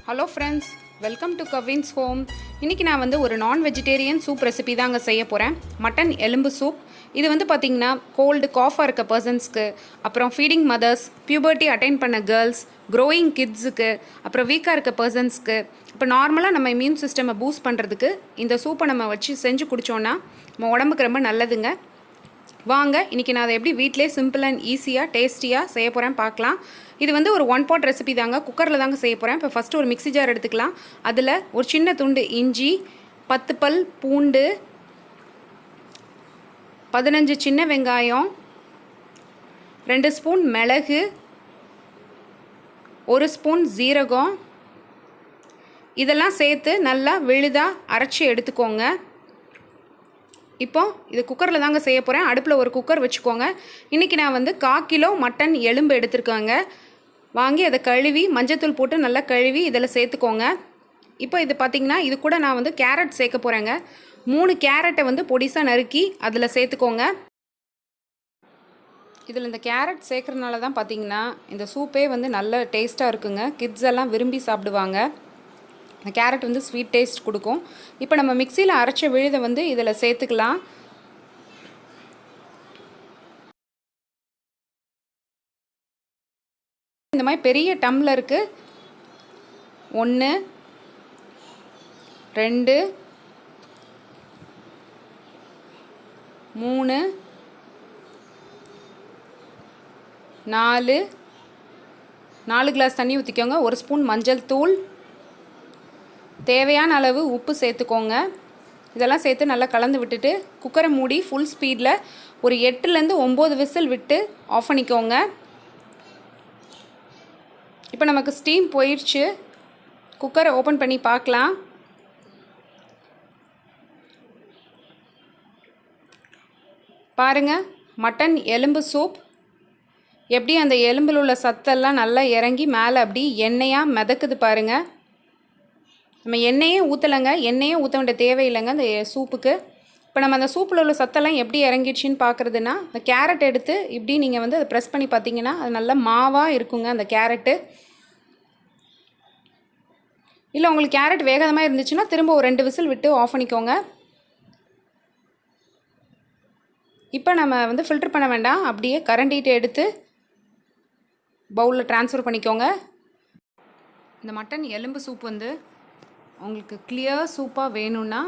Hello friends, welcome to Cavin's home. இன்றைக்கி நான் வந்து ஒரு நான் வெஜிடேரியன் சூப் ரெசிபி தாங்க செய்ய போகிறேன். மட்டன் எலும்பு சூப். இது வந்து பார்த்திங்கன்னா கோல்டு காஃபாக இருக்க பர்சன்ஸ்க்கு, அப்புறம் ஃபீடிங் மதர்ஸ், பியூபர்ட்டி அட்டைன் பண்ண கேர்ள்ஸ், க்ரோயிங் கிட்ஸுக்கு, அப்புறம் வீக்காக இருக்க பர்சன்ஸ்க்கு, இப்போ நார்மலாக நம்ம இம்யூன் சிஸ்டமை பூஸ்ட் பண்ணுறதுக்கு இந்த சூப்பை நம்ம வச்சு செஞ்சு குடித்தோன்னா நம்ம உடம்புக்கு ரொம்ப நல்லதுங்க. வாங்க இன்றைக்கி நான் அதை எப்படி வீட்டிலே சிம்பிள் அண்ட் ஈஸியாக டேஸ்டியாக செய்ய போகிறேன் பார்க்கலாம். இது வந்து ஒரு 1 pot ரெசிபி தாங்க, குக்கரில் தாங்க செய்ய போகிறேன். இப்போ ஃபஸ்ட்டு ஒரு மிக்ஸி ஜார் எடுத்துக்கலாம். அதில் ஒரு சின்ன துண்டு இஞ்சி, 10 பல் பூண்டு, 15 சின்ன வெங்காயம், 2 ஸ்பூன் மிளகு, 1 ஸ்பூன் ஜீரகம், இதெல்லாம் சேர்த்து நல்லா விழுதாக அரைச்சி எடுத்துக்கோங்க. இப்போ இது குக்கரில் தாங்க செய்ய போகிறேன். அடுப்பில் ஒரு குக்கர் வச்சுக்கோங்க. இன்றைக்கி நான் வந்து 1/4 கிலோ மட்டன் எலும்பு எடுத்துருக்காங்க. வாங்கி அதை கழுவி மஞ்சத்தூள் போட்டு நல்லா கழுவி இதில் சேர்த்துக்கோங்க. இப்போ இது பார்த்திங்கன்னா இது கூட நான் வந்து கேரட் சேர்க்க போகிறேங்க. 3 கேரட்டை வந்து பொடிசாக நறுக்கி அதில் சேர்த்துக்கோங்க. இதில் இந்த கேரட் சேர்க்குறதுனால தான் பார்த்திங்கன்னா இந்த சூப்பே வந்து நல்ல டேஸ்ட்டாக இருக்குங்க. கிட்ஸ் எல்லாம் விரும்பி சாப்பிடுவாங்க. இந்த கேரட் வந்து ஸ்வீட் டேஸ்ட் கொடுக்கும். இப்போ நம்ம மிக்சியில் அரைச்ச விழுதை வந்து இதில் சேர்த்துக்கலாம். இந்த மாதிரி பெரிய டம்ளருக்கு 1 2 3 4 கிளாஸ் தண்ணி ஊற்றிக்கோங்க. 1 ஸ்பூன் மஞ்சள் தூள், தேவையான அளவு உப்பு சேர்த்துக்கோங்க. இதெல்லாம் சேர்த்து நல்லா கலந்து விட்டுட்டு குக்கரை மூடி ஃபுல் ஸ்பீடில் ஒரு 8லேருந்து 9 விசில் விட்டு ஆஃப் பண்ணிக்கோங்க. இப்போ நமக்கு ஸ்டீம் போயிடுச்சு. குக்கரை ஓப்பன் பண்ணி பார்க்கலாம். பாருங்கள், மட்டன் எலும்பு சூப் எப்படி அந்த எலும்பில் உள்ள சத்தெல்லாம் நல்லா இறங்கி மேலே அப்படி எண்ணெயாக மிதக்குது பாருங்கள். நம்ம எண்ணெயே ஊற்றலைங்க, எண்ணெயே ஊற்ற வேண்டிய தேவையில்லைங்க அந்த சூப்புக்கு. இப்போ நம்ம அந்த சூப்பில் உள்ள சத்தெல்லாம் எப்படி இறங்கிடுச்சின்னு பார்க்குறதுனா, இந்த கேரட் எடுத்து இப்படி நீங்கள் வந்து அதை ப்ரெஸ் பண்ணி பார்த்தீங்கன்னா அது நல்லா மாவாக இருக்குங்க அந்த கேரட்டு. இல்லை உங்களுக்கு கேரட் வேகாதமாக இருந்துச்சுன்னா திரும்ப ஒரு 2 விசில் விட்டு ஆஃப் பண்ணிக்கோங்க. இப்போ நம்ம வந்து ஃபில்டர் பண்ண வேண்டாம், அப்படியே கரண்டிட்டு எடுத்து பவுலில் ட்ரான்ஸ்ஃபர் பண்ணிக்கோங்க. இந்த மட்டன் எலும்பு சூப் வந்து உங்களுக்கு கிளியர் சூப்பாக வேணும்னா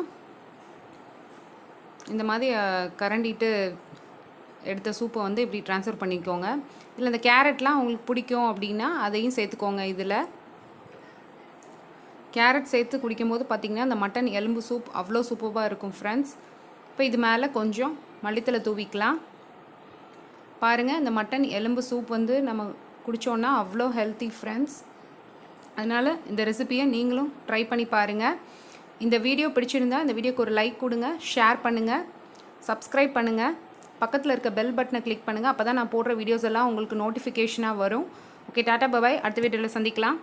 இந்த மாதிரி கரண்டிட்டு எடுத்த சூப்பை வந்து இப்படி ட்ரான்ஸ்ஃபர் பண்ணிக்கோங்க. இல்லை இந்த கேரட்லாம் உங்களுக்கு பிடிக்கும் அப்படின்னா அதையும் சேர்த்துக்கோங்க. இதில் கேரட் சேர்த்து குடிக்கும்போது பார்த்திங்கன்னா இந்த மட்டன் எலும்பு சூப் அவ்வளோ சூப்பராக இருக்கும் ஃப்ரெண்ட்ஸ். இப்போ இது மேலே கொஞ்சம் மல்லித்தலை தூவிக்கலாம். பாருங்கள், இந்த மட்டன் எலும்பு சூப் வந்து நம்ம குடித்தோன்னா அவ்வளோ ஹெல்த்தி ஃப்ரெண்ட்ஸ். அதனால் இந்த ரெசிபியை நீங்களும் ட்ரை பண்ணி பாருங்கள். இந்த வீடியோ பிடிச்சிருந்தால் இந்த வீடியோக்கு ஒரு லைக் கொடுங்க, ஷேர் பண்ணுங்கள், சப்ஸ்கிரைப் பண்ணுங்கள், பக்கத்தில் இருக்க பெல் பட்டனை கிளிக் பண்ணுங்கள். அப்போ தான் நான் போடுற வீடியோஸ் எல்லாம் உங்களுக்கு நோட்டிஃபிகேஷனாக வரும். ஓகே, டாட்டா பாய். அடுத்த வீடியோவில் சந்திக்கலாம்.